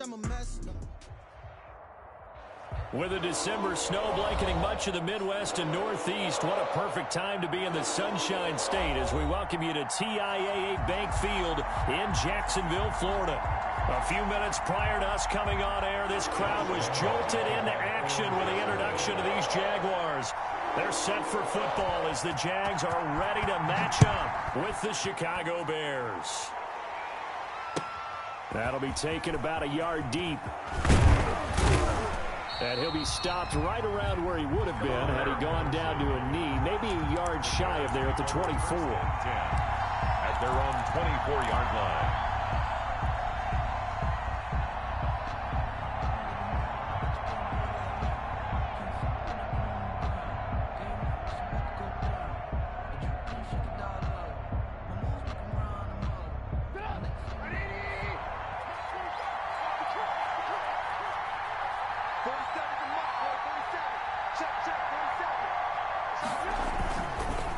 I'm a mess. With a December snow blanketing much of the Midwest and Northeast, what a perfect time to be in the Sunshine State as we welcome you to TIAA Bank Field in Jacksonville, Florida. A few minutes prior to us coming on air, this crowd was jolted into action with the introduction of these Jaguars. They're set for football as the Jags are ready to match up with the Chicago Bears. That'll be taken about a yard deep. And he'll be stopped right around where he would have been had he gone down to a knee, maybe a yard shy of there at the 24. 10 at their own 24-yard line.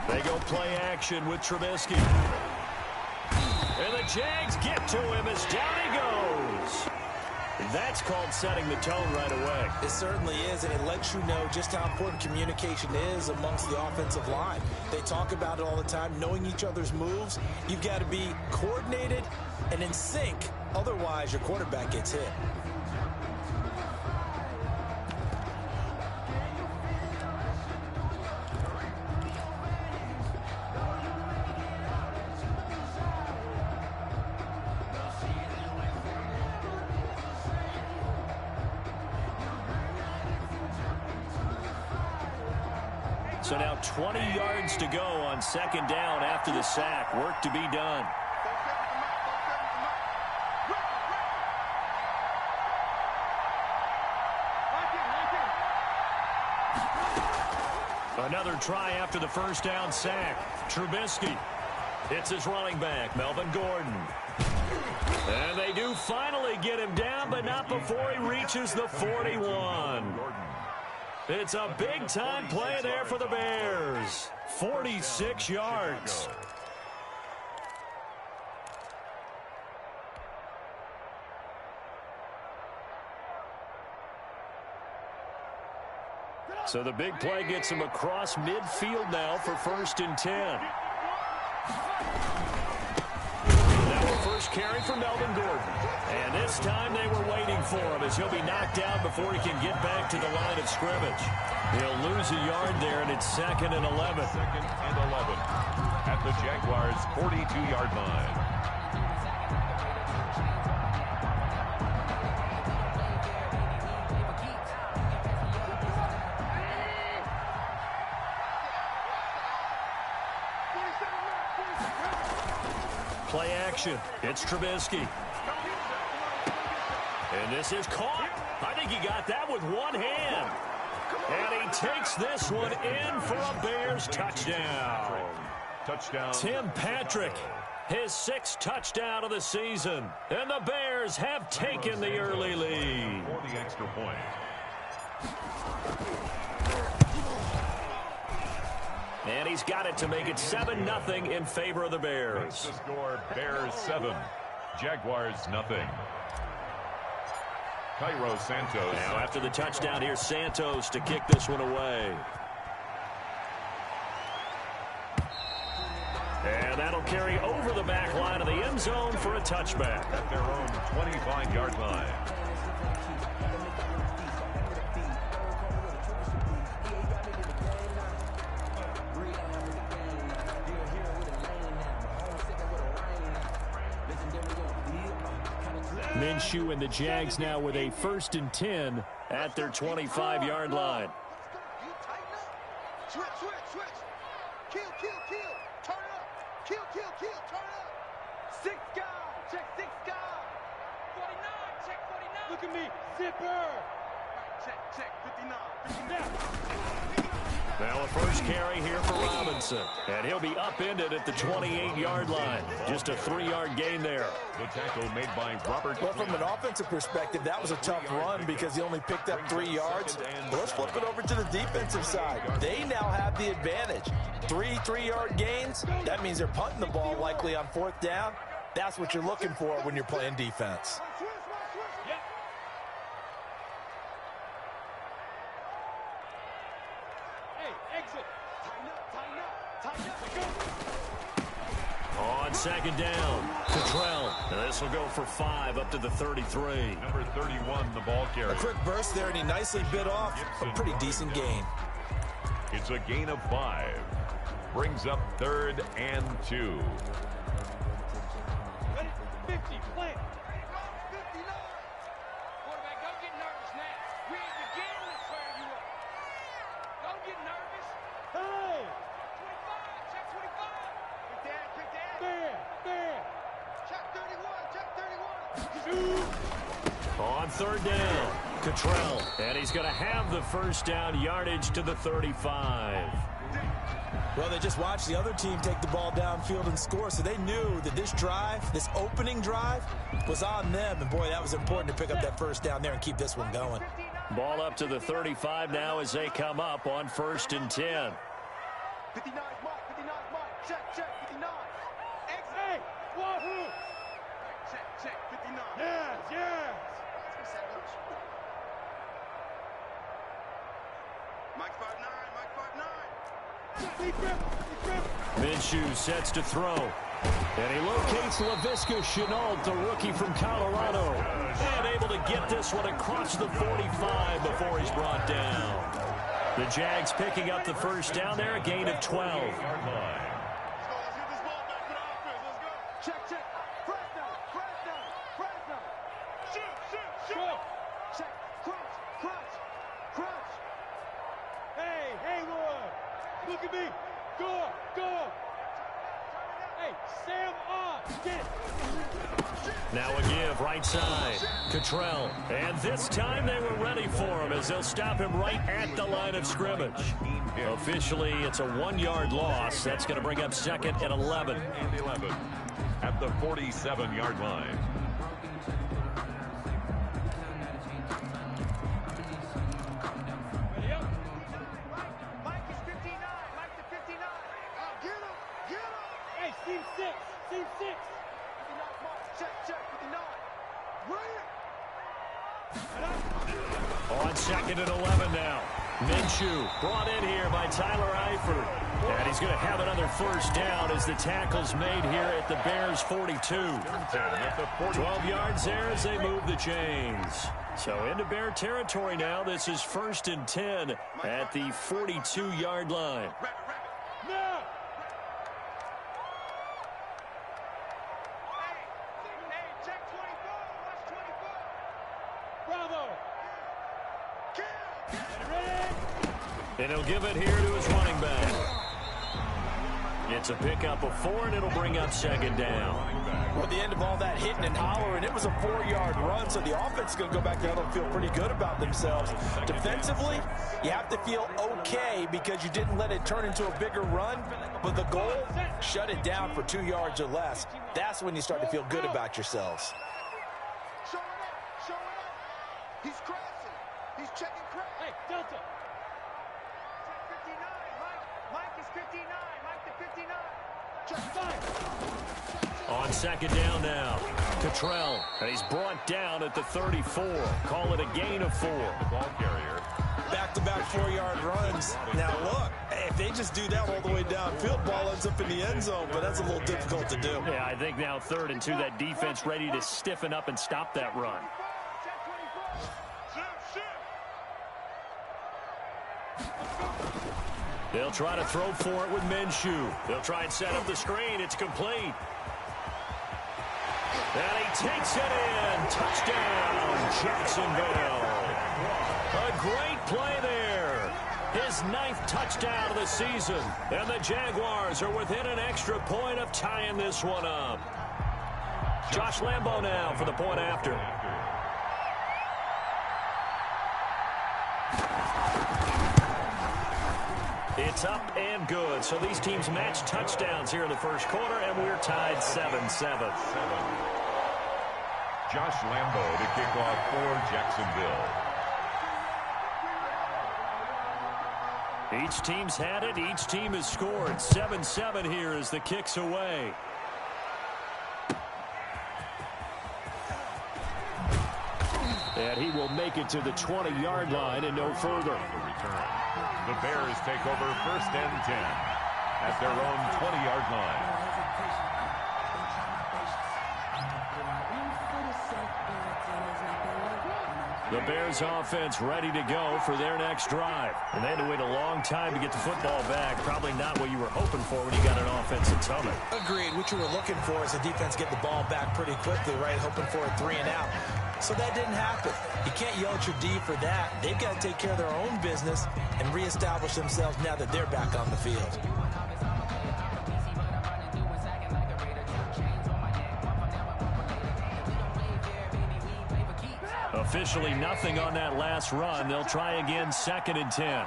They go play action with Trubisky. And the Jags get to him as down he goes. That's called setting the tone right away. It certainly is, and it lets you know just how important communication is amongst the offensive line. They talk about it all the time, knowing each other's moves. You've got to be coordinated and in sync. Otherwise, your quarterback gets hit. So now 20 yards to go on second down after the sack. Work to be done. Another try after the first down sack. Trubisky hits his running back, Melvin Gordon. And they do finally get him down, but not before he reaches the 41. It's a big-time play there for the Bears. 46 yards. So the big play gets him across midfield now for 1st and 10. Now a first carry for Melvin Gordon. And this time they were waiting for him as he'll be knocked down before he can get back to the line of scrimmage. He'll lose a yard there, and it's 2nd and 11. 2nd and 11 at the Jaguars' 42-yard line. Play action. It's Trubisky. And this is caught. I think he got that with one hand. And he takes this one in for a Bears touchdown. Touchdown. Tim Patrick, his 6th touchdown of the season. And the Bears have taken the early lead. For the extra point. And he's got it to make it 7-0 in favor of the Bears. Makes the score Bears 7, Jaguars nothing. Cairo Santos. Now after the touchdown, here's Santos to kick this one away. And that'll carry over the back line of the end zone for a touchback. At their own 25-yard line. Minshew and the Jags now with a 1st and 10 at their 25-yard line. Switch. Kill. Turn up. Kill. Turn up. 6 guys. Check 6 guys. 49. Check 49. Look at me. Zipper. Check 59. Now a first carry here for Robinson. And he'll be upended at the 28-yard line. Just a 3-yard gain there. The tackle made by Robert. Well, from an offensive perspective, that was a tough run because he only picked up 3 yards. But let's flip it over to the defensive side. They now have the advantage. 3-3-yard gains. That means they're punting the ball likely on 4th down. That's what you're looking for when you're playing defense. exit. Tighten up. On second down, Cottrell. This will go for 5 up to the 33. Number 31, the ball carrier. A quick burst there, and he nicely bit off a pretty decent gain. It's a gain of 5. Brings up 3rd and 2. Ready? 50, plant. 59. Quarterback, don't get nervous now. We ain't beginning to tear you up. Don't get nervous. Hey! 25, check 25. Quick down. Fair. Check 31, check 31. On 3rd down, Cottrell. And he's going to have the first down yardage to the 35. Well, they just watched the other team take the ball downfield and score, so they knew that this drive, this opening drive, was on them. And, boy, that was important to pick up that first down there and keep this one going. Ball up to the 35 now as they come up on 1st and 10. 59 Mike, 59 Mike. Check, 59. Exit. Wahoo! Check, 59. Yes. Mike 5'9", Mike 5'9". Minshew sets to throw. And he locates Laviska Shenault, the rookie from Colorado. And able to get this one across the 45 before he's brought down. The Jags picking up the first down there, a gain of 12. Let's get this ball back to the offense. Let's go. Check. Fresno. Shoot. Check. Crunch. Hey, Haywood. Look at me. Go. Hey, Sam on. Get it. Now a give, right side. Cottrell. And this time they were ready for him as they'll stop him right at the line of scrimmage. Officially, it's a 1-yard loss. That's going to bring up 2nd and 11. And 11 at the 47-yard line. Ready up. Mike is 59. Mike to 59. Get him. Hey, seam 6. 59 Mike. Check, 59. Right. On 2nd and 11 now. Minshew brought in here by Tyler Eifert. And he's going to have another first down as the tackle's made here at the Bears' 42. 12 yards there as they move the chains. So into Bear territory now. This is 1st and 10 at the 42-yard line. Now. Hey, check 24. Watch 24. Bravo. Kill. Ready. And he'll give it here to his running back. It's a pickup of 4, and it'll bring up 2nd down. Well, at the end of all that hitting and hollering, it was a 4-yard run, so the offense is going to go back down and feel pretty good about themselves. Defensively, you have to feel okay because you didn't let it turn into a bigger run, but the goal, shut it down for 2 yards or less. That's when you start to feel good about yourselves. Show it up. He's crashing. He's checking crash. Hey, Delta. Check 59. Mike is 59. Mike to 59. Check 5. On 2nd down now, Cottrell. And he's brought down at the 34. Call it a gain of 4. The ball carrier. Back-to-back 4-yard runs. Now, look, if they just do that all the way downfield, ball ends up in the end zone, but that's a little difficult to do. Yeah, I think now 3rd and 2, that defense ready to stiffen up and stop that run. Check 24. They'll try to throw for it with Minshew. They'll try and set up the screen. It's complete. And he takes it in. Touchdown, Jacksonville. A great play there. His 9th touchdown of the season. And the Jaguars are within an extra point of tying this one up. Josh Lambo now for the point after. It's up and good. So these teams match touchdowns here in the first quarter, and we're tied 7-7. Josh Lambo to kick off for Jacksonville. Each team's had it. Each team has scored. 7-7 here as the kick's away. And he will make it to the 20-yard line and no further. The return. The Bears take over 1st and 10 at their own 20-yard line. The Bears offense ready to go for their next drive. And they had to wait a long time to get the football back. Probably not what you were hoping for when you got an offensive tunnel. Agreed. What you were looking for is the defense get the ball back pretty quickly, right? Hoping for a 3 and out. So that didn't happen. You can't yell at your D for that. They've got to take care of their own business and reestablish themselves now that they're back on the field. Officially nothing on that last run. They'll try again 2nd and 10.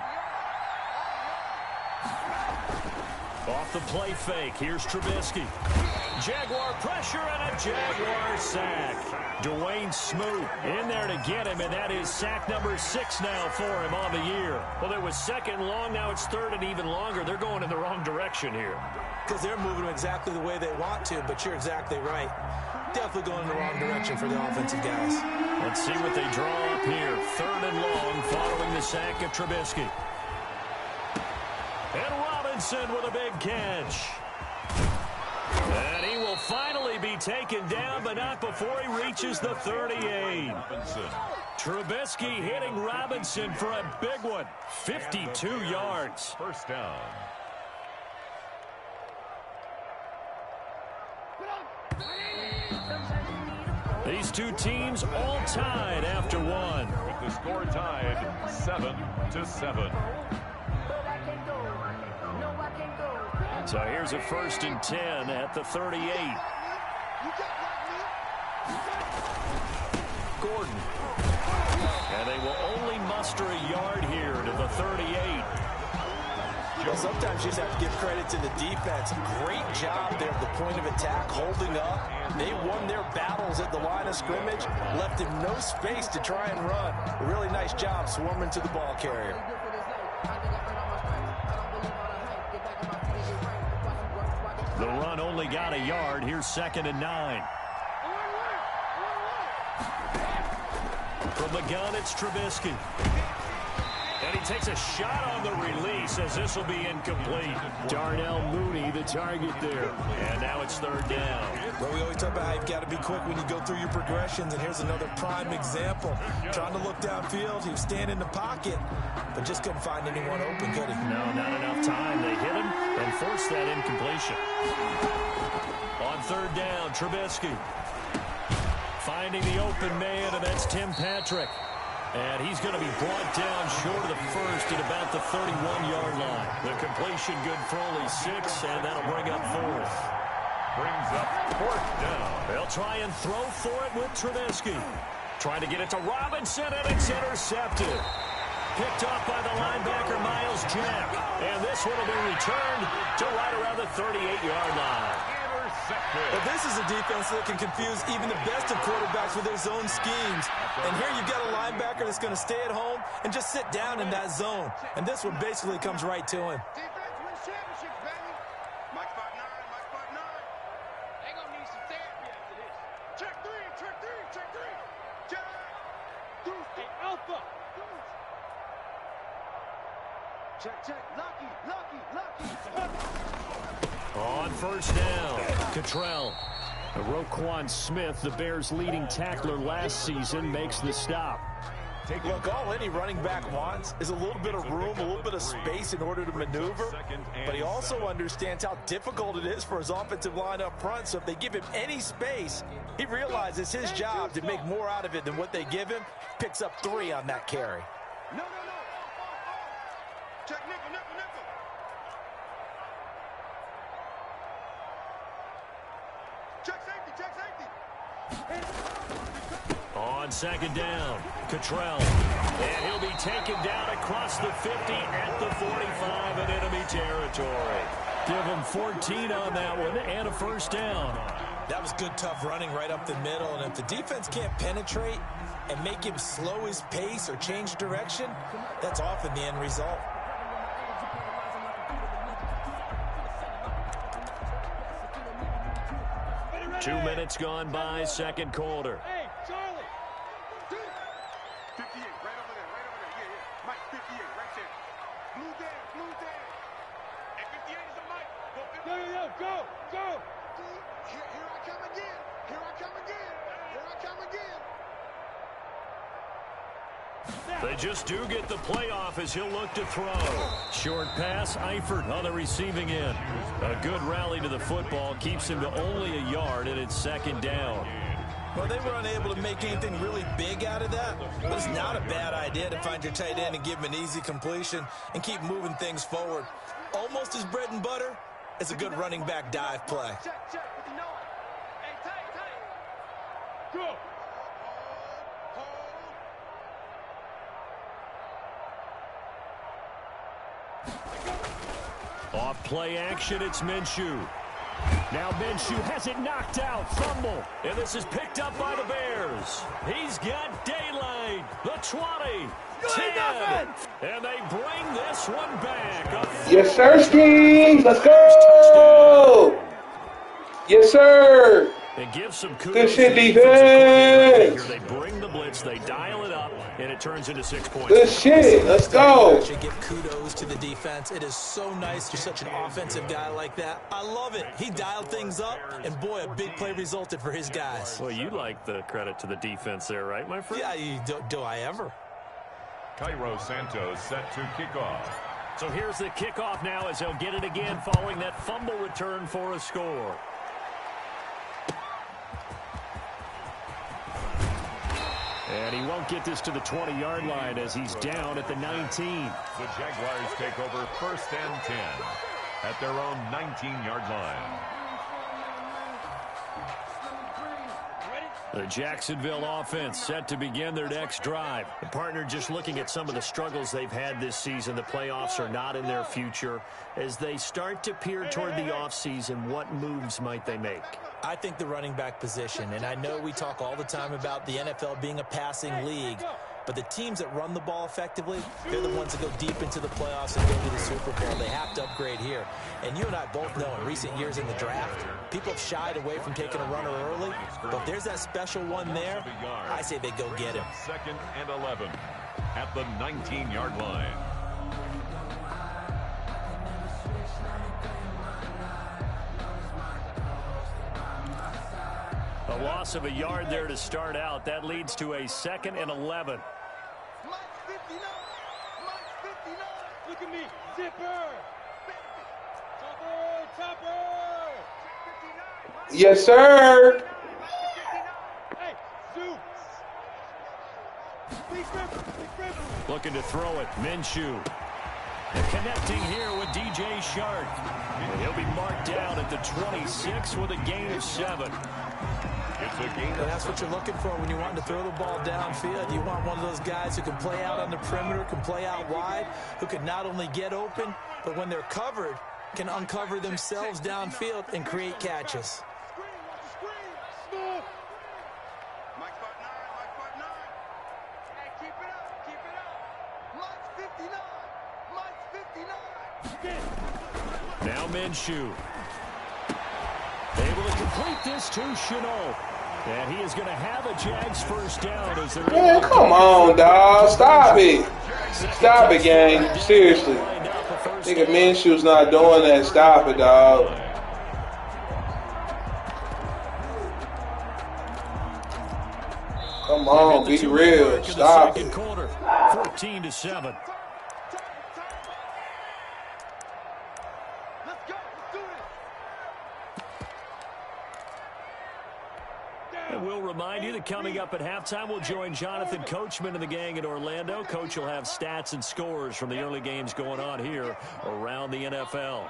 Off the play fake. Here's Trubisky. Jaguar pressure and a Jaguar sack. Dwayne Smoot in there to get him, and that is sack number 6 now for him on the year. Well, it was 2nd and long. Now it's 3rd and even longer. They're going in the wrong direction here. Because they're moving exactly the way they want to, but you're exactly right. Definitely going in the wrong direction for the offensive guys. Let's see what they draw up here. 3rd and long following the sack of Trubisky. And Robinson with a big catch. And he will finally be taken down, but not before he reaches the 38. Trubisky hitting Robinson for a big one. 52 yards. 1st down. These two teams all tied after one. With the score tied 7-7. So here's a 1st and 10 at the 38. Gordon. And they will only muster a yard here to the 38. Well, sometimes you just have to give credit to the defense. Great job there at the point of attack, holding up. They won their battles at the line of scrimmage, left him no space to try and run. A really nice job swarming to the ball carrier. The run only got a yard. Here's 2nd and 9. From the gun, it's Trubisky. And he takes a shot on the release as this will be incomplete. Darnell Mooney, the target there. And now it's 3rd down. Well, we always talk about how you've got to be quick when you go through your progressions, and here's another prime example. Trying to look downfield, he was standing in the pocket, but just couldn't find anyone open, could he? No, not enough time. They hit him and forced that incompletion. On 3rd down, Trubisky. Finding the open man, and that's Tim Patrick. And he's going to be brought down short of the 1st at about the 31-yard line. The completion good for only 6, and that'll bring up 4th. Brings up 4th down. They'll try and throw for it with Trubisky. Trying to get it to Robinson, and it's intercepted. Picked off by the linebacker, Miles Jack. And this one will be returned to right around the 38-yard line. Well, this is a defense that can confuse even the best of quarterbacks with their zone schemes. And here you've got a linebacker that's going to stay at home and just sit down in that zone. And this one basically comes right to him. Defense wins championships, baby. Mike spot 9, Mike spot 9. They gonna need some therapy after this. Check 3, check 3, check 3. Check. Deuce, hey, Alpha. Deuce. Check, check. Lucky, lucky, lucky. On 1st down, Cottrell. Roquan Smith, the Bears' leading tackler last season, makes the stop. Look, all any running back wants is a little bit of room, a little bit of space in order to maneuver. But he also understands how difficult it is for his offensive line up front. So if they give him any space, he realizes his job to make more out of it than what they give him. Picks up 3 on that carry. No. Check nickel, nickel, nickel. Check safety. On 2nd down, Cottrell. And he'll be taken down across the 50 at the 45 in enemy territory. Give him 14 on that one and a 1st down. That was good, tough running right up the middle. And if the defense can't penetrate and make him slow his pace or change direction, that's often the end result. Two minutes gone by, 2nd quarter. Hey, Charlie. Mike 58, right there. Blue there, blue there. And 58 is a Mike. Go. Here I come again. Here I come again. Here I come again. They just do get the playoff as he'll look to throw. Short pass, Eifert on the receiving end. A good rally to the football keeps him to only a yard, and it's second down. Well, they were unable to make anything really big out of that, but it's not a bad idea to find your tight end and give him an easy completion and keep moving things forward. Almost his bread and butter is a good running back dive play. Check with the nine. Hey, tight. Go. Off play action, it's Minshew. Now Minshew has it knocked out, fumble, and this is picked up by the Bears. He's got daylight, the 20, 10, and they bring this one back. Yes, sir, Steve. Let's go. Yes, sir. And give some kudos. Good shit, to the defense. They bring the blitz, they dial it up, and it turns into 6 points. Good shit. Let's go. I should give kudos to the defense. It is so nice you're such an offensive guy like that. I love it. He dialed things up, and boy, a big play resulted for his guys. Well, you like the credit to the defense there, right, my friend? Yeah, do I ever? Cairo Santos set to kick off. So here's the kickoff now as they'll get it again following that fumble return for a score. And he won't get this to the 20-yard line as he's down at the 19. The Jaguars take over 1st and 10 at their own 19-yard line. The Jacksonville offense set to begin their next drive. The partner just looking at some of the struggles they've had this season. The playoffs are not in their future. As they start to peer toward the offseason, what moves might they make? I think the running back position, and I know we talk all the time about the NFL being a passing league, but the teams that run the ball effectively, they're the ones that go deep into the playoffs and go to the Super Bowl. They have to upgrade here. And you and I both know in recent years in the draft, people have shied away from taking a runner early, but if there's that special one there, I say they go get him. 2nd and 11 at the 19-yard line. A loss of a yard there to start out. That leads to a 2nd and 11. Mike 59. Mike 59. Look at me. Zipper. Topper. Yes, sir. Hey, Zeus. Big Ripper. Looking to throw it. Minshew. And connecting here with DJ Chark. And he'll be marked down at the 26 with a gain of 7. It's a gain. And that's what you're looking for when you want to throw the ball downfield. You want one of those guys who can play out on the perimeter, can play out wide, who can not only get open, but when they're covered, can uncover themselves downfield and create catches. Mike 59. Hey, keep it up. Mike 59. Now Minshew. Able to complete this to Shenault. And he is going to have a Jags first down as they're... Man, come on, dog. Stop it. Stop it, gang. Seriously. Nigga, Minshew's not doing that. Stop it, dog. Come on, be real. Stop it. 14-7. And we'll remind you that coming up at halftime, we'll join Jonathan Coachman and the gang in Orlando. Coach will have stats and scores from the early games going on here around the NFL.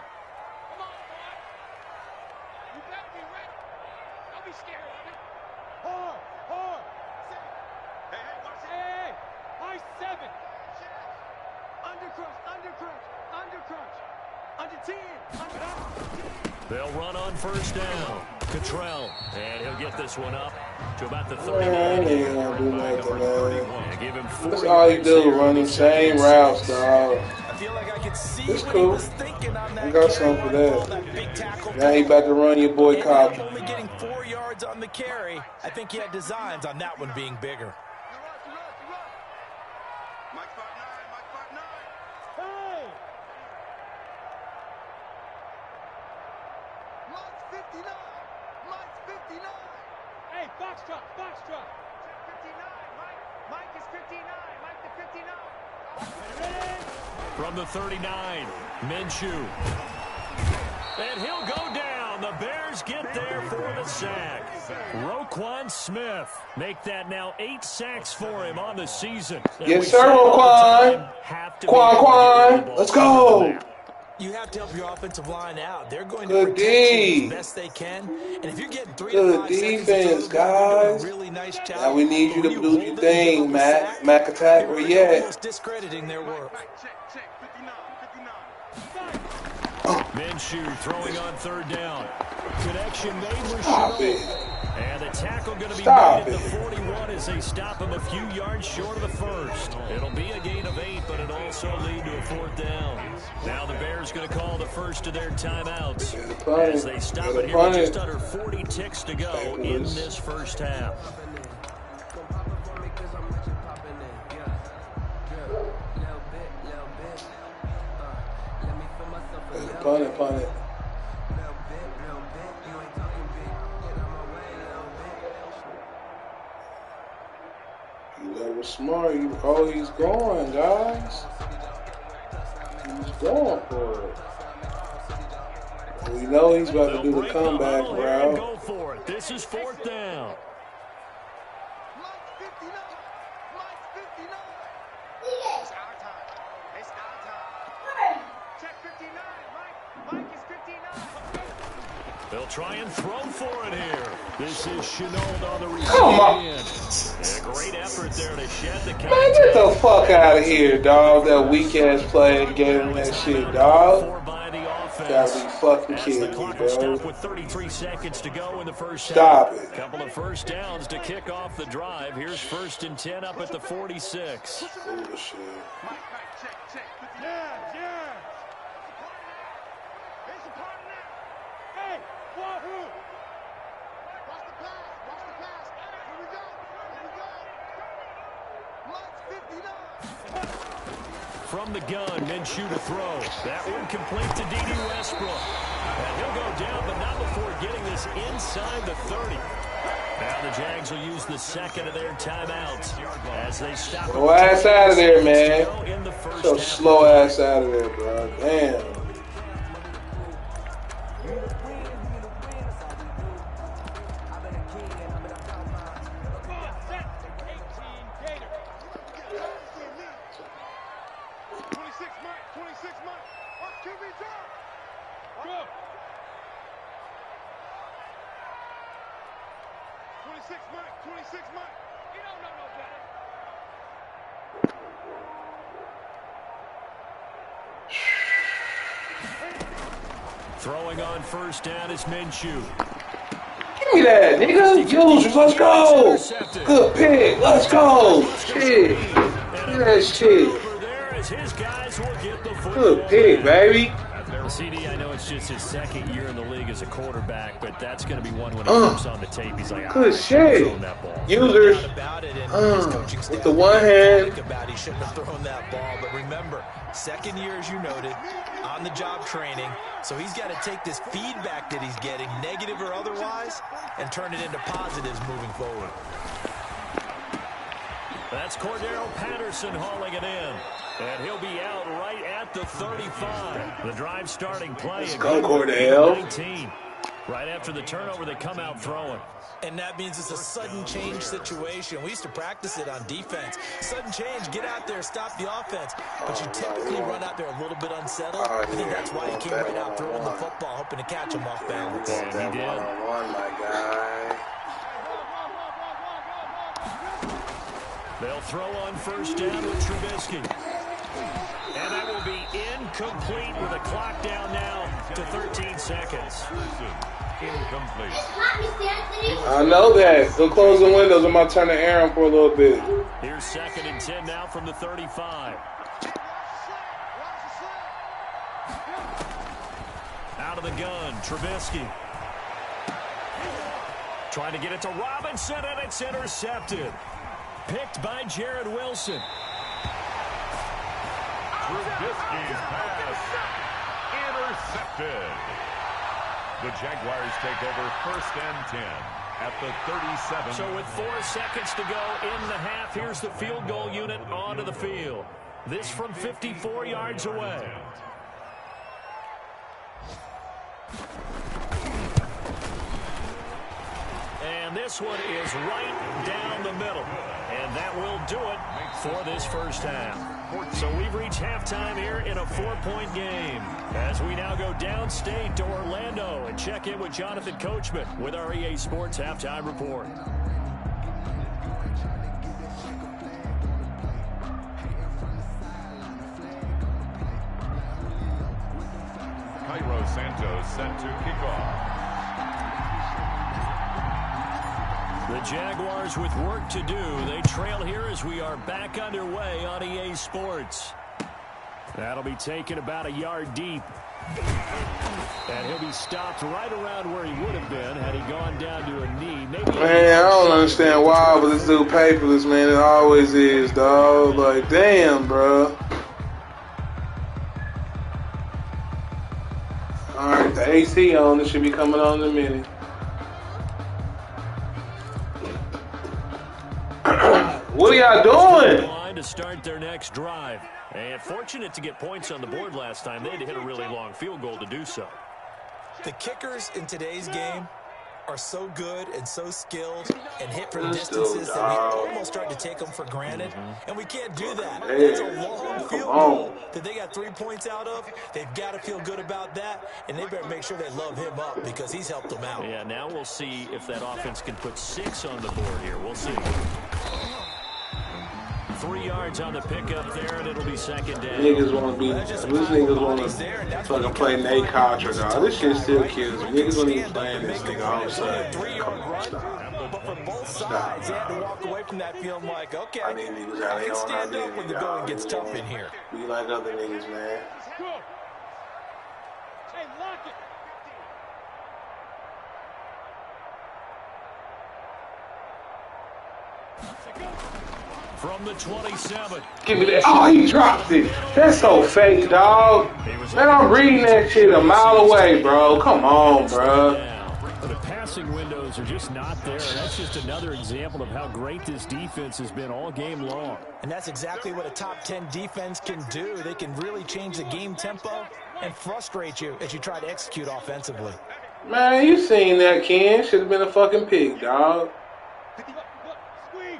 They'll run on first down. Cottrell, and he'll get this one up to about the 30. Man, he ain't gonna do nothing, man. Give him That's all he do, run the same routes, dog. I feel like I could see It's what cool. he was thinking on that I got carry something for on that. big tackle. Now he about to run your boy And Cobb. only getting 4 yards on the carry. I think he had designs on that one being bigger. Mike 59. 59. Mike's 59. Hey, Foxtrot, Foxtrot. Check 59, Mike. Mike is 59. Mike the 59. From the 39, Minshew. And he'll go down. The Bears get there for the sack. Roquan Smith. Make that now 8 sacks for him on the season. Yes, sir, Roquan. Quan. Let's go. You have to help your offensive line out. They're going to Good protect you D. as best they can. And if you're getting 3 to Good 5 seconds defense, to go, you're doing guys. a really nice job. Now we need you to When do hold your them, thing, give up a Mac. sack, Mac attack, where you're you at? almost discrediting their work. Check 59, 59. Minshew throwing on 3rd down. Connection made with Stop Shenault. it. And the tackle going to be Stop made at the it. 41 as they stop him a few yards short of the first. It'll be a gain of 8, but it'll also lead to a 4th down. Now the Bears going to call the first of their timeouts as they stop it here with just under 40 ticks to go in this first half. Punt it. That was smart. He's going, guys. He's going for it. We know he's about to do the comeback route. Go for it. This is 4th down. Mike's 59. Mike's 59. It's our time. It's our time. Check 59, Mike. Mike is 59. They'll try and throw for it here. This is Shenault on the receiving Come on. end. And a great effort there to shed the contact. Man, get the fuck out of here, dog. That weak-ass play and get him that shit, dog. By the offense. Gotta be fucking As kidding the me, clock will bro. stop with 33 seconds to go in the first Stop half. it. Couple of first downs to kick off the drive. Here's 1st and 10 up at the 46. Bullshit. Mike, check. Yeah. It's a party now. Hey, wahoo. Watch the pass. Here we go. Mike's 59. From the gun, Minshew to throw. That one complete to D.D. Westbrook. And he'll go down, but not before getting this inside the 30. Now the Jags will use the second of their timeouts as they stop. Slow ass out of there, man. In the first So half. slow ass out of there, bro. Damn. Throwing on 1st down is Minshew. Give me that, nigga. Users, let's go. Good pick. Let's go. Shit. Look at that shit. Over there as his guys will get the football. Good pick, baby. CD, I know it's just his 2nd year in the league as a quarterback, but that's going to be one when he comes on the tape. He's like, Good shit. that ball. Users. With the one hand. He shouldn't have thrown that ball, but remember, 2nd year, as you noted, on-the-job training, so he's got to take this feedback that he's getting, negative or otherwise, and turn it into positives moving forward. That's Cordero Patterson hauling it in. And he'll be out right at the 35. The drive starting play. Let's go, Cordell. 19. Right after the turnover, they come out throwing. And that means it's a sudden change situation. We used to practice it on defense. Sudden change, get out there, stop the offense. But you typically run out there a little bit unsettled. I think that's why he came right out throwing the football, hoping to catch him off balance. And he did. One, my guy. They'll throw on 1st down with Trubisky. And that will be incomplete with a clock down now to 13 seconds. Incomplete. I know that. Go close the windows. I'm going to turn the air on for a little bit. Here's 2nd and 10 now from the 35. Out of the gun, Trubisky. Trying to get it to Robinson, and it's intercepted. Picked by Jared Wilson. Trubisky's pass intercepted. The Jaguars take over 1st and 10 at the 37. So with 4 seconds to go in the half, here's the field goal unit onto the field. This from 54 yards away. And this one is right down the middle. And that will do it for this first half. So we've reached halftime here in a 4-point game. As we now go downstate to Orlando and check in with Jonathan Coachman with our EA Sports Halftime Report. Cairo Santos set to kick off. The Jaguars with work to do. They trail here as we are back underway on EA Sports. That'll be taken about a yard deep. And he'll be stopped right around where he would have been had he gone down to a knee. Maybe Man, I don't understand why, but this dude paperless, man. It always is, dog. Like, damn, bro. All right, the AC on. It should be coming on in a minute. What are y'all doing? To start their next drive. And fortunate to get points on the board last time. They had to hit a really long field goal to do so. The kickers in today's game are so good and so skilled and hit from distances that we almost start to take them for granted. And we can't do that. It's a long field goal that they got 3 points out of. They've got to feel good about that, and they better make sure they love him up because he's helped them out. Yeah, now we'll see if that offense can put 6 on the board here. We'll see. 3 yards on the pickup there, and it'll be second down. Niggas want to be, these niggas want to fucking play Nate Contra, dog. This shit still kills me. Niggas don't even playing this nigga all of a sudden. Come on, stop. But for both sides, they had to walk away from that feeling like, okay, I can stand up when the going gets tough in here. We like other niggas, man. Hey, lock it. From the 27. Give me that. Oh, he dropped it. That's so fake, dog. Man, I'm reading that shit a mile away, bro. Come on, bro. The passing windows are just not there. That's just another example of how great this defense has been all game long. And that's exactly what a top 10 defense can do. They can really change the game tempo and frustrate you as you try to execute offensively. Man, you seen that, Ken. Should have been a fucking pig, dog. Squeeze.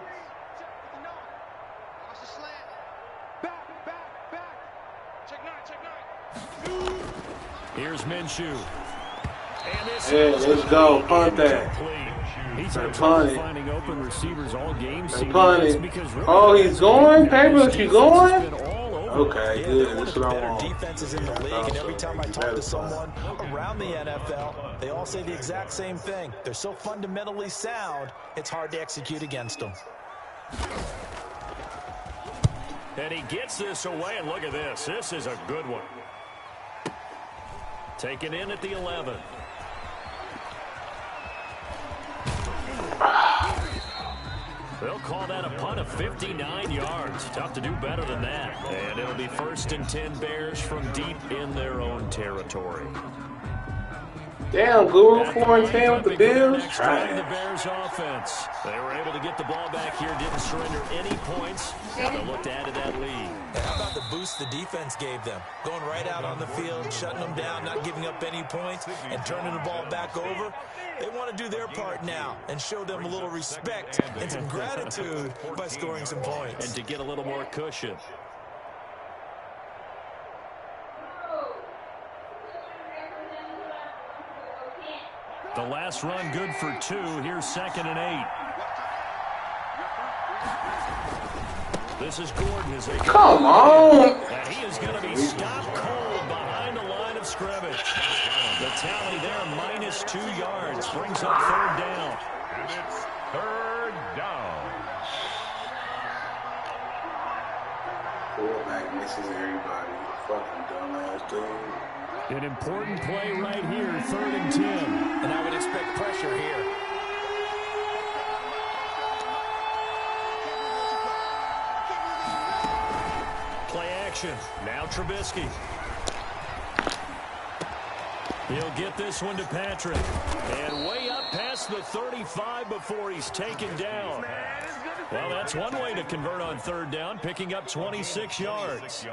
Here's Minshew. And this Let's go. Punt that. He's had trouble finding open receivers all game. Oh, he's going? Paperless, you going? Okay, good. That's what I want. Defenses in the league, and every time I talk to someone around the NFL, they all say the exact same thing. They're so fundamentally sound, it's hard to execute against them. And he gets this away, and look at this. This is a good one. Taken in at the 11. They'll call that a punt of 59 yards. Tough to do better than that. And it'll be 1st and 10 Bears from deep in their own territory. Damn, Guru 4-10 with the Bills. The Bears offense. They were able to get the ball back here, didn't surrender any points. Now they'll look to add to that lead. And how about the boost the defense gave them? Going right out on the field, shutting them down, not giving up any points, and turning the ball back over. They want to do their part now and show them a little respect and some gratitude by scoring some points. And to get a little more cushion. The last run good for 2. Here's 2nd and 8. This is Gordon. Come on. And he is going to be stopped cold behind the line of scrimmage. The tally there, -2 yards, brings up 3rd down. And it's 3rd down. Quarterback misses everybody. Fucking dumbass dude. An important play right here, 3rd and 10. And I would expect pressure here. Play action. Now Trubisky. He'll get this one to Patrick. And way up past the 35 before he's taken down. Well, that's one way to convert on third down, picking up 26 yards.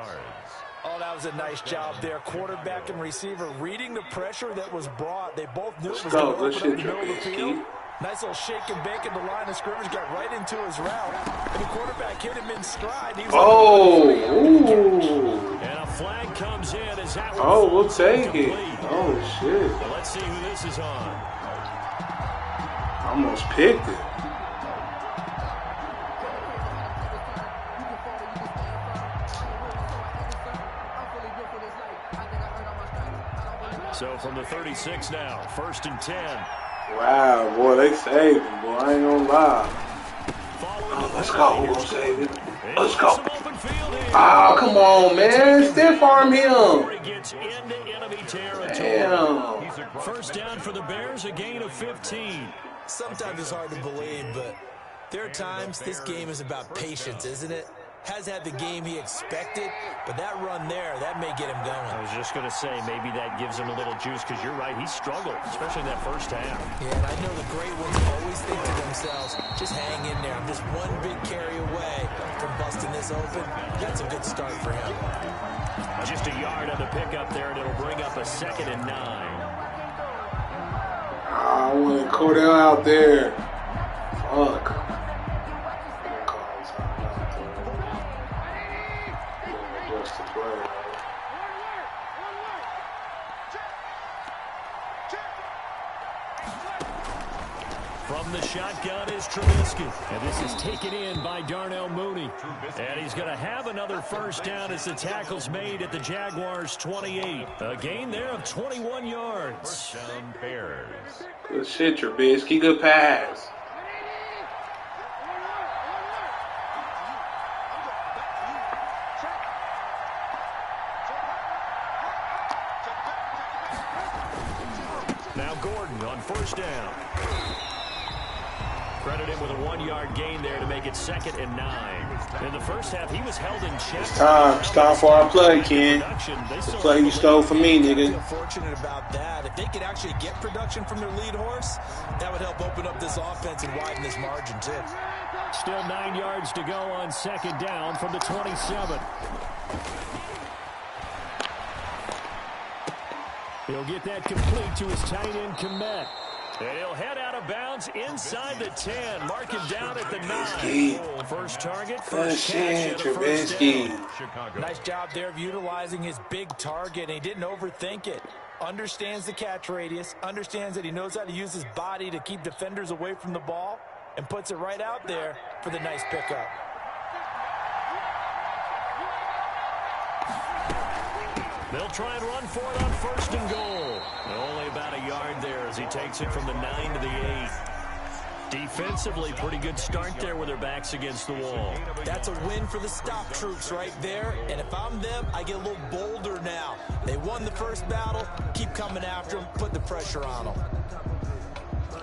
Oh, that was a nice job there. Quarterback and receiver reading the pressure that was brought. They both knew it was going to open up the middle of the field. Nice little shake and bake in the line of scrimmage. Got right into his route. And the quarterback hit him in stride. He was And a flag comes in as that one we'll take it. complete. Oh, shit. Well, let's see who this is on. Almost picked it. So from the 36 now, 1st and 10. Wow, boy, they saved him, boy. I ain't gonna lie. Oh, let's go. We'll save it. Let's go. Oh, come on, man. Stiff arm him. Damn. First down for the Bears, a gain of 15. Sometimes it's hard to believe, but there are times this game is about patience, isn't it? Has had the game he expected, but that run there, that may get him going. I was just going to say, maybe that gives him a little juice, because you're right, he struggled, especially in that first half. Yeah, and I know the great ones always think to themselves, just hang in there. I'm just one big carry away from busting this open. That's a good start for him. Just a yard on the pickup there, and it'll bring up a 2nd and 9. I want Cordell out there. Fuck. From the shotgun is Trubisky. And this is taken in by Darnell Mooney. And he's going to have another first down as the tackle's made at the Jaguars' 28. A gain there of 21 yards. Touchdown Bears. Good shit, Trubisky. Good pass. Now Gordon on first down. Credit him with a 1-yard gain there to make it 2nd and 9. In the first half, he was held in check. It's time for our play, Ken. The play you stole from me, nigga. I feel fortunate about that. If they could actually get production from their lead horse, that would help open up this offense and widen this margin, too. Still 9 yards to go on 2nd down from the 27. He'll get that complete to his tight end, Kmet. And he'll head out of bounds inside the 10. Mark him down at the 9. First target, first catch, and a first down. Nice job there of utilizing his big target. And he didn't overthink it. Understands the catch radius. Understands that he knows how to use his body to keep defenders away from the ball. And puts it right out there for the nice pickup. They'll try and run for it on 1st and goal. Only about a yard there as he takes it from the 9 to the 8. Defensively, pretty good start there with their backs against the wall. That's a win for the stop troops right there. And if I'm them, I get a little bolder now. They won the first battle. Keep coming after them. Put the pressure on them.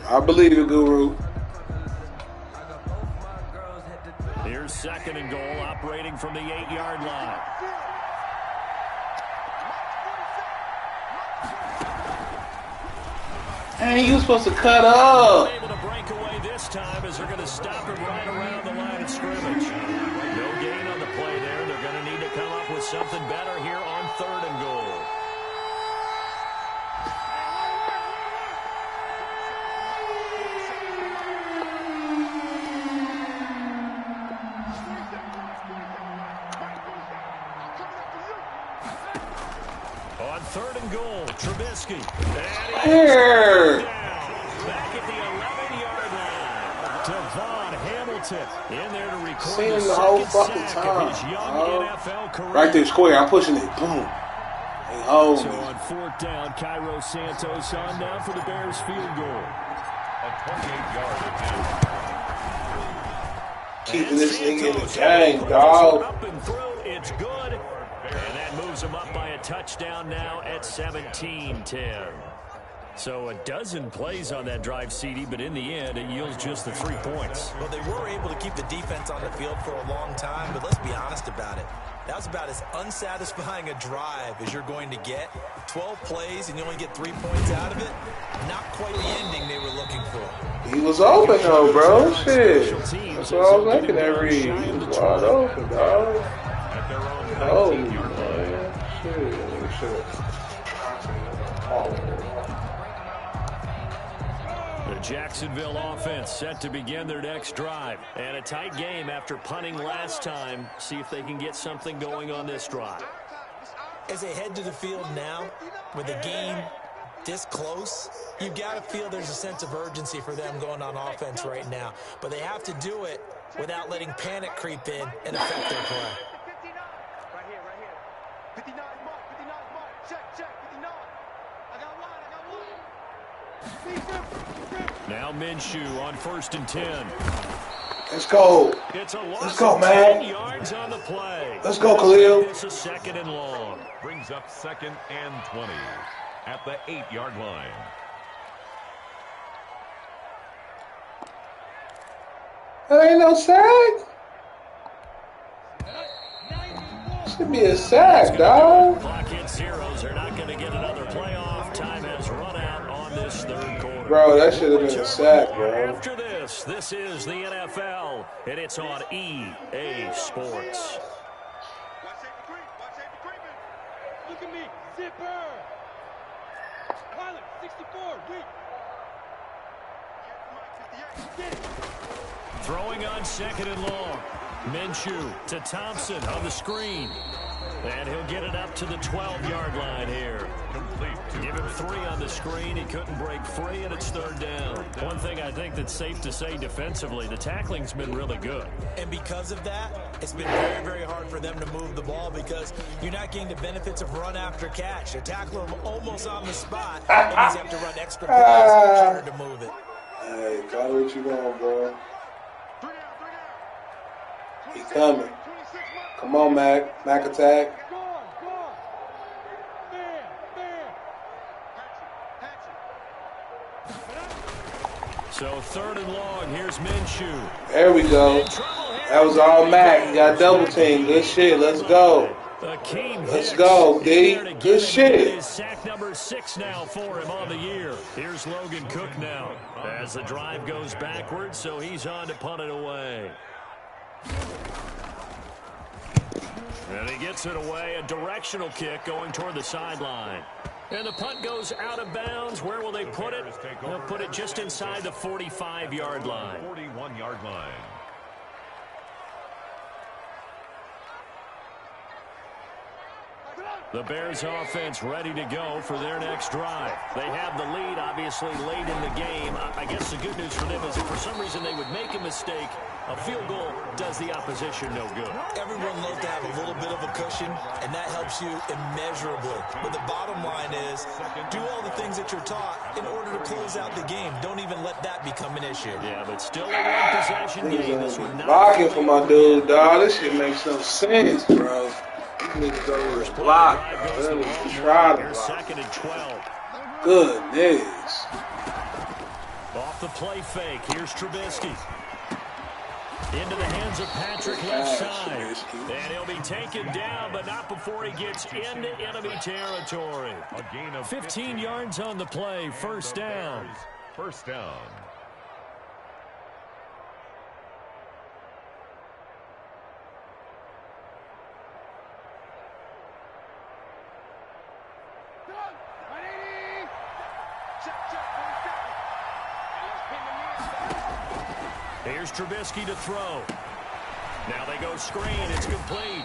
I believe you, Guru. Here's 2nd and goal, operating from the 8-yard line. Hey, you supposed to cut up. Able to break away this time as they're going to stop him right around the line of scrimmage. No gain on the play there. They're going to need to come up with something better here on 3rd and goal. On 3rd and goal, Trubisky. Here. Back at the 11-yard line. Devon Hamilton in there to record Seen the the whole second fucking sack time. of his young NFL career. Right there, square. I'm pushing it. Boom. Hey, hold So me. on 4th down, Cairo Santos on now for the Bears field goal. A 28-yard attempt. Keeping this thing in the game, dog. Up and through, it's good. And that moves him up by a touchdown now at 17-10. So a dozen plays on that drive, CD, but in the end, it yields just the 3 points. Well, they were able to keep the defense on the field for a long time, but let's be honest about it. That was about as unsatisfying a drive as you're going to get. 12 plays and you only get 3 points out of it. Not quite the ending they were looking for. He was open though, bro. Shit. That's what I was looking at, Reed. He was wide open, dog. Oh, man. Shit. The Jacksonville offense set to begin their next drive. And a tight game after punting last time. See if they can get something going on this drive. As they head to the field now, with the game this close, you've got to feel there's a sense of urgency for them going on offense right now. But they have to do it without letting panic creep in and affect their play. Right here. 59 mark. Check. 59. I got one. Now Minshew on 1st and 10. Let's go. It's a loss. Let's go, man. 10 yards on the play. Let's go, Khalil. It's a 2nd and long. Brings up 2nd and 20 at the 8-yard line. That ain't no sack. Should be a sack, dog. Clock hits zeros. They're not going to get another playoff. Time has run out on this 3rd quarter. Bro, that should have been a sack, bro. After this is the NFL, and it's on EA Sports. Look at me, zipper. Pilot, 64, weak. Throwing on 2nd and long. Minshew to Thompson on the screen. And he'll get it up to the 12-yard line here. Complete. Give him 3 on the screen. He couldn't break free, and it's 3rd down. One thing I think that's safe to say defensively, the tackling's been really good. And because of that, it's been very, very hard for them to move the ball because you're not getting the benefits of run after catch. They tackle him almost on the spot, and he's have to run extra plays in order to move it. Hey, call what you want, bro. He coming. Come on, Mac. Mac attack. So 3rd and long. Here's Minshew. There we go. That was all Mac. He got double team. Good shit. Let's go. Let's go, D. Good shit. Sack number 6 now for him on the year. Here's Logan Cook now as the drive goes backwards, so he's on to punt it away. And he gets it away, a directional kick going toward the sideline. And the punt goes out of bounds. Where will they put it? They'll put it just inside the 45-yard line. 41-yard line. The Bears offense ready to go for their next drive. They have the lead, obviously, late in the game. I guess the good news for them is if for some reason they would make a mistake, a field goal does the opposition no good. Everyone loves to have a little bit of a cushion, and that helps you immeasurably. But the bottom line is, do all the things that you're taught in order to close out the game. Don't even let that become an issue. Yeah, but still a one-possession game. This would not blocking for my dude, dog. This shit makes no sense, bro. These niggas over block, bro. Let me try to block. 2nd and 12. Goodness. Off the play fake. Here's Trubisky. Into the hands of Patrick left side. And he'll be taken down, but not before he gets into enemy territory. A gain of 15 yards on the play. 1st down. 1st down. Here's Trubisky to throw. Now they go screen. It's complete.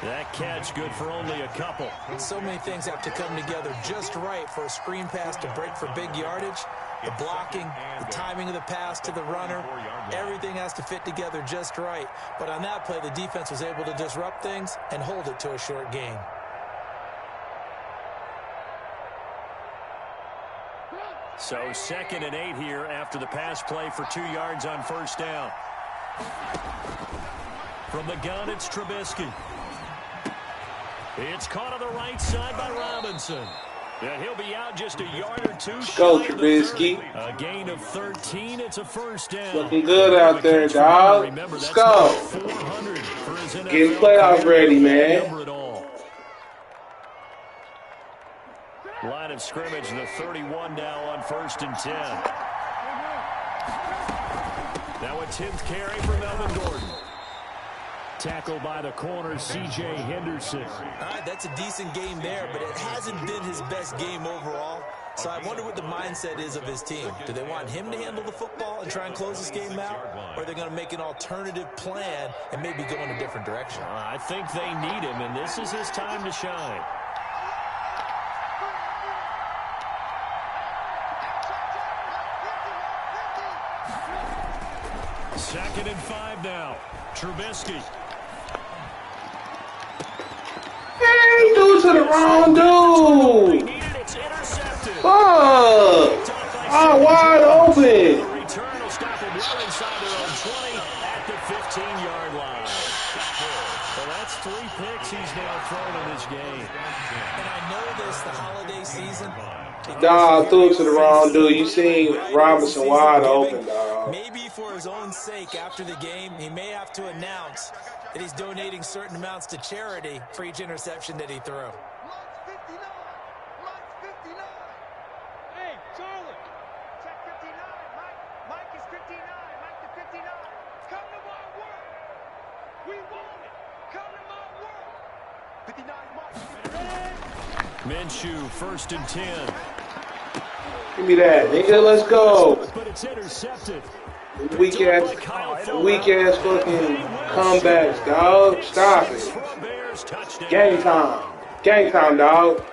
That catch good for only a couple. So many things have to come together just right for a screen pass to break for big yardage. The blocking, the timing of the pass to the runner, everything has to fit together just right. But on that play, the defense was able to disrupt things and hold it to a short gain. So 2nd and 8 here after the pass play for 2 yards on 1st down. From the gun, it's Trubisky. It's caught on the right side by Robinson. And he'll be out just a yard or two. Go, Trubisky. A gain of 13. It's a first down. Looking good out there, dog. Let's go. Getting playoff ready, man. Line of scrimmage, the 31 now on 1st and 10. Now a 10th carry for Melvin Gordon. Tackled by the corner, C.J. Henderson. All right, that's a decent game there, but it hasn't been his best game overall. So I wonder what the mindset is of his team. Do they want him to handle the football and try and close this game out? Or are they going to make an alternative plan and maybe go in a different direction? I think they need him, and this is his time to shine. Second and 5 now. Trubisky. Hey, dude to the wrong dude. Fuck. Oh, wide open. Return will stop him well inside their own 20 at the 15-yard line. So that's 3 picks he's now thrown in this game. And I know this, the holiday season. Dog threw it to the wrong dude. You seen Robinson wide open, dog. Maybe for his own sake after the game, he may have to announce that he's donating certain amounts to charity for each interception that he threw. Hey, Charlie. Check 59. Mike is 59. Mike to 59. Come to my work. We want it. Come to my work. 59 Mike. Minshew, 1st and 10. Give me that, nigga. Let's go. But it's intercepted. Weak ass fucking comebacks, dog. Stop it. Game time. Game time, dog.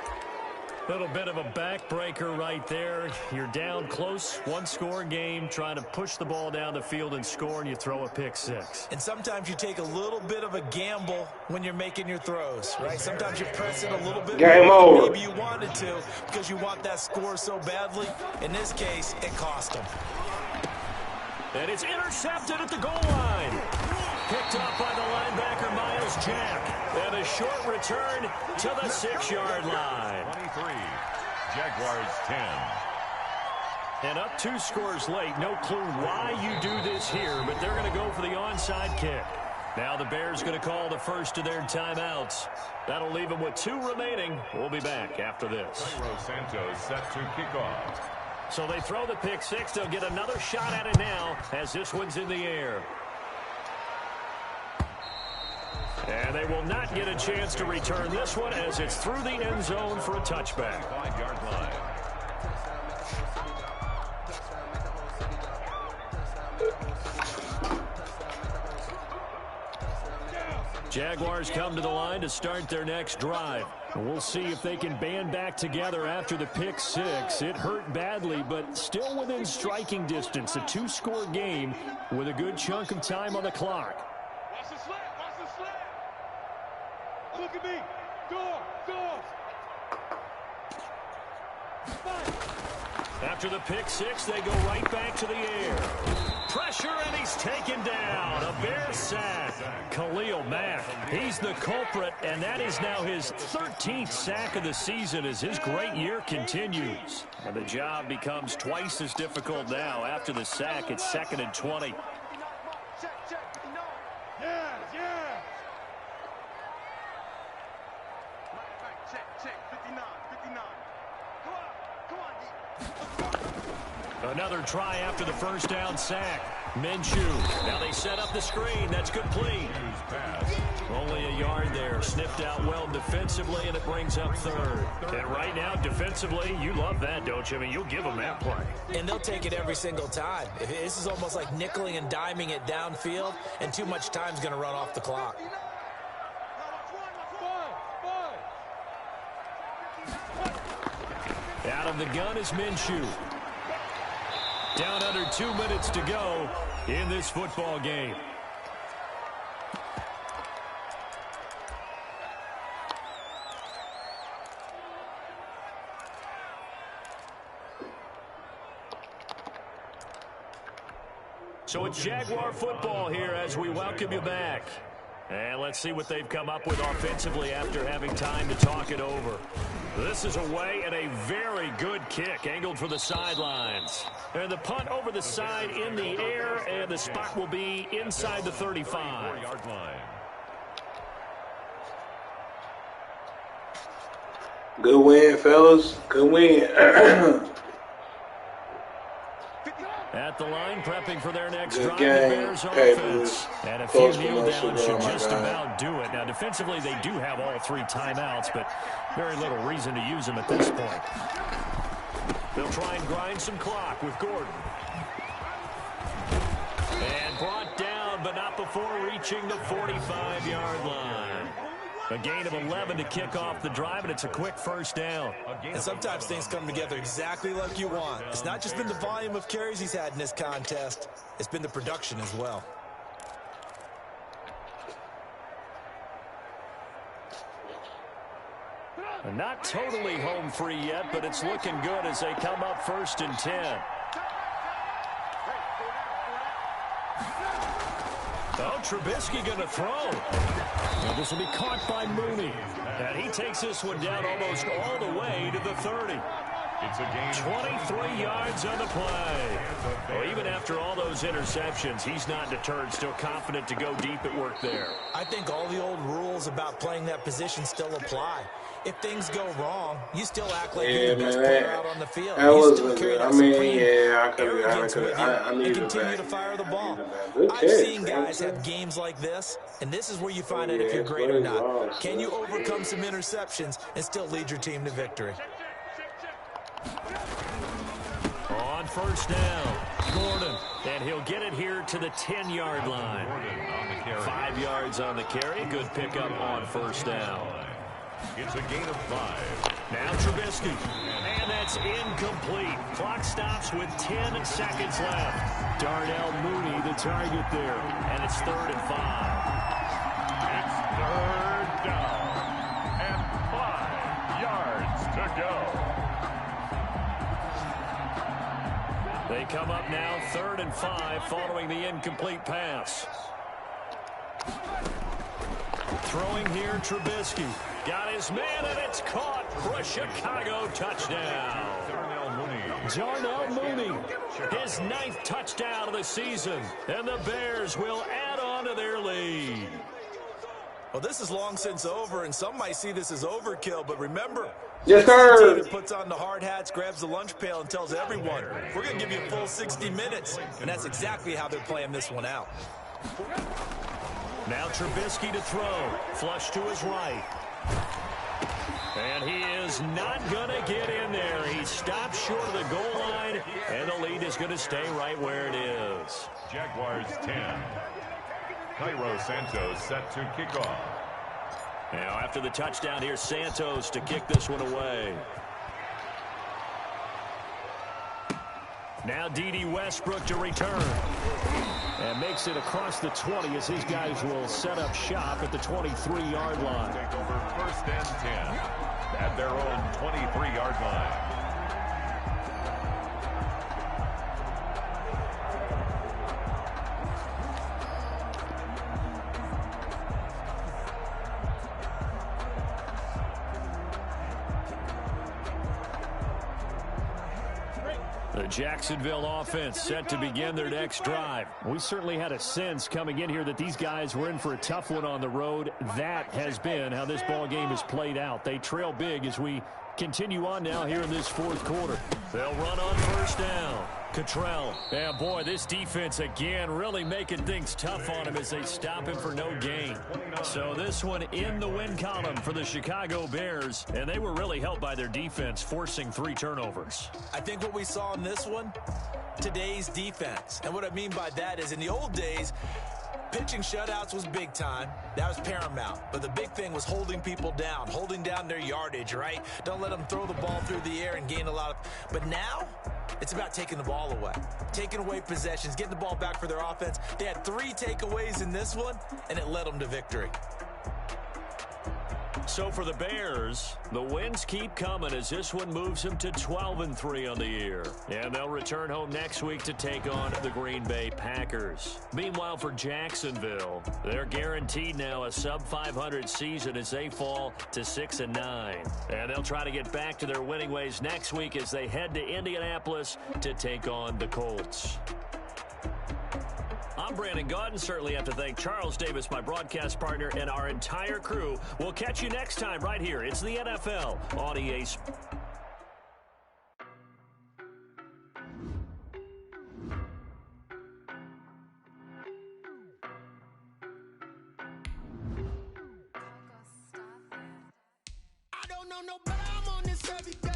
Little bit of a backbreaker right there. You're down close, 1-score game, trying to push the ball down the field and score, and you throw a pick 6. And sometimes you take a little bit of a gamble when you're making your throws, right? Sometimes you press it a little bit Game more over. Maybe you wanted to because you want that score so badly. In this case, it cost him. And it's intercepted at the goal line. Picked up by the linebacker, Miles Jack. And a short return to the 6-yard line. 23, Jaguars 10. And up 2 scores late. No clue why you do this here, but they're going to go for the onside kick. Now the Bears going to call the first of their timeouts. That'll leave them with 2 remaining. We'll be back after this. Cairo Santos set to kick off. So they throw the pick 6. They'll get another shot at it now as this one's in the air. And they will not get a chance to return this one as it's through the end zone for a touchback. 5-yard line. Jaguars come to the line to start their next drive. We'll see if they can band back together after the pick 6. It hurt badly, but still within striking distance. A 2-score game with a good chunk of time on the clock. Watch the slant. Watch the slant. Look at me. Door. After the pick 6, they go right back to the air. Pressure, and he's taken down. A Bear sack. Khalil Mack, he's the culprit, and that is now his 13th sack of the season as his great year continues. And the job becomes twice as difficult now. After the sack, it's 2nd and 20. Check. No. Yeah. Mike, check. 59. Come on. Another try after the first down sack. Minshew. Now they set up the screen. That's complete. Only a yard there. Sniffed out well defensively, and it brings up 3rd. And right now, defensively, you love that, don't you? I mean, you'll give them that play. And they'll take it every single time. This is almost like nickeling and diming it downfield, and too much time's going to run off the clock. Out of the gun is Minshew. Down under 2 minutes to go in this football game. So it's Jaguar football here as we welcome you back. And let's see what they've come up with offensively after having time to talk it over. This is away and a very good kick angled for the sidelines. And the punt over the side in the air, and the spot will be inside the 35-yard line. Good win, fellas. Good win. At the line, prepping for their next drive, game. the Bears offense. And a few kneel downs should just about do it. Now, defensively, they do have all 3 timeouts, but very little reason to use them at this point. They'll try and grind some clock with Gordon. And brought down, but not before reaching the 45-yard line. A gain of 11 to kick off the drive, and it's a quick first down. And sometimes things come together exactly like you want. It's not just been the volume of carries he's had in this contest. It's been the production as well. Not totally home free yet, but it's looking good as they come up 1st and 10. Oh, Trubisky going to throw. Now this will be caught by Mooney. And he takes this one down almost all the way to the 30. It's a gain. 23 yards on the play. Well, even after all those interceptions, he's not deterred, still confident to go deep at work there. I think all the old rules about playing that position still apply. If things go wrong, you still act like you're the best player out on the field. You still carry that supreme arrogance with you and continue to fire the ball. I've seen guys have games like this, and this is where you find out if you're great or not. Can you overcome some interceptions and still lead your team to victory? On 1st down, Gordon, and he'll get it here to the 10-yard line. 5 yards on the carry. Good pickup on 1st down. It's a gain of 5. Now Trubisky, and that's incomplete. Clock stops with 10 seconds left. Darnell Mooney, the target there, and it's 3rd and 5. It's 3rd down and 5 yards to go. They come up now 3rd and 5 following the incomplete pass. Throwing here, Trubisky. Got his man, and it's caught for a Chicago touchdown. Darnell Mooney, his 9th touchdown of the season, and the Bears will add on to their lead. Well, this is long since over, and some might see this as overkill, but remember, yes, sir. The team that puts on the hard hats, grabs the lunch pail, and tells everyone, we're going to give you a full 60 minutes, and that's exactly how they're playing this one out. Now Trubisky to throw. Flush to his right. And he is not going to get in there. He stops short of the goal line, and the lead is going to stay right where it is. Jaguars 10. Cairo Santos set to kick off. Now after the touchdown, here's Santos to kick this one away. Now D.D. Westbrook to return. And makes it across the 20 as these guys will set up shop at the 23-yard line. Take over 1st and 10 at their own 23-yard line. The Jacksonville offense set to begin their next drive. We certainly had a sense coming in here that these guys were in for a tough one on the road. That has been how this ball game has played out. They trail big as we continue on now here in this 4th quarter. They'll run on 1st down. Cottrell. Yeah, boy, this defense again really making things tough on him as they stop him for no gain. So this one in the win column for the Chicago Bears, and they were really helped by their defense, forcing 3 turnovers. I think what we saw in this one, today's defense. And what I mean by that is in the old days, pitching shutouts was big time. That was paramount. But the big thing was holding people down, holding down their yardage, right? Don't let them throw the ball through the air and gain a lot of... But now, it's about taking the ball away. Taking away possessions, getting the ball back for their offense. They had 3 takeaways in this one, and it led them to victory. So for the Bears, the wins keep coming as this one moves them to 12-3 on the year. And they'll return home next week to take on the Green Bay Packers. Meanwhile, for Jacksonville, they're guaranteed now a sub-500 season as they fall to 6-9. And they'll try to get back to their winning ways next week as they head to Indianapolis to take on the Colts. I'm Brandon Gaudin. Certainly have to thank Charles Davis, my broadcast partner, and our entire crew. We'll catch you next time right here. It's the NFL on EA Sports. I don't know nobody, I'm on this every day.